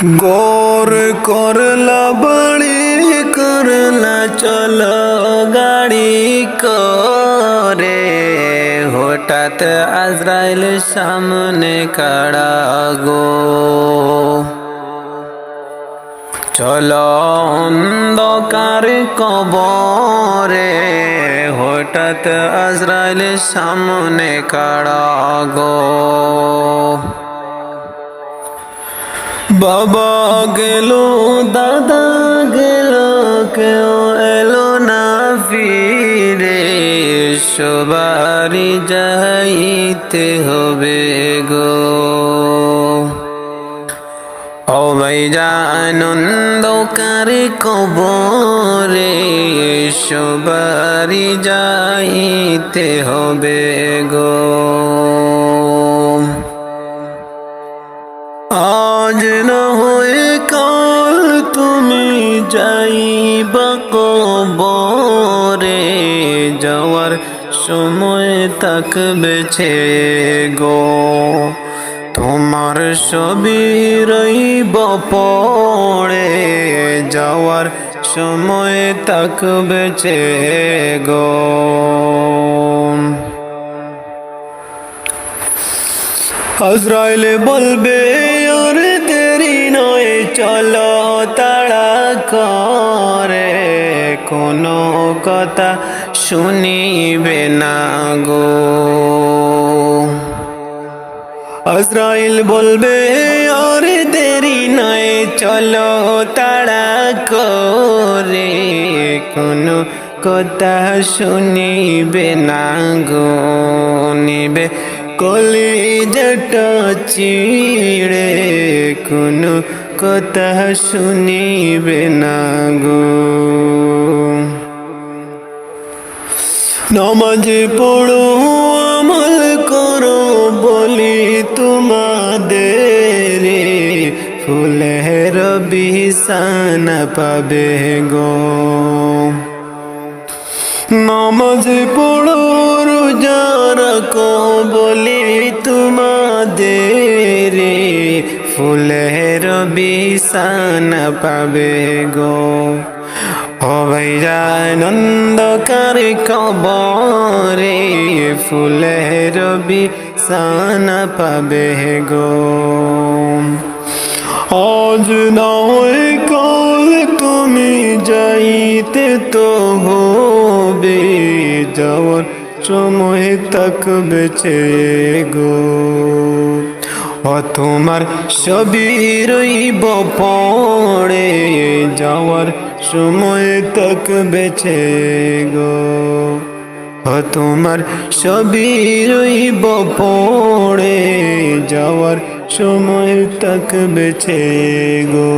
গৌর করলা বাড়ি করলা চলো গাড়ি করে, হঠাৎ আজরাইল সামনে কাড়া গো। চলো অন্ধকার কবরে, হঠাৎ আজরাইল সামনে কাড়া গো। বাবা গেল দাদা গেল, কেউ এলো না ফিরে, সবারই যাইতে হবে গো। ও ভাইজান অন্ধকার কবরে, সবারই যাইতে হবে গো। আজ না হয়ে কাল তুমি যাইবা কবরে, যাওয়ার সময় থাকবে ছে গো। তোমার ছবি রইব পড়ে, যাওয়ার সময় থাকবে ছে গো। আজরাইল বলবে আর দেরি নয়, চলো তাড়া করে, কোনো কথা শুনিবে না গো। আজরাইল বলবে আর দেরি নয়, চলো তাড়া করে, কোনো কথা শুনিবে না গো। নিবে কলিজাটা চিড়ে, কোনো কথা শুনিবে না গো। নামাজ পড়ো আমল করো বলি তোমাদের, ফুলের বিছানা পাবে গো। নামাজ পড়ো রোজা রাখো বলি তোমাদের, ফুলের বিছানা পাবে গো। ও ভাইজান অন্ধকার কবরে, ফুলের বিছানা পাবে গো। আজ না হয় কাল তুমি যাইতে তো হবে, যাওয়ার সময় থাকবে ছে গো। ও তোমার ছবি রইব পড়ে, যাওয়ার সময় থাকবে ছে গো। ও তোমার ছবি রইব পড়ে, যাওয়ার সময় থাকবে ছে গো।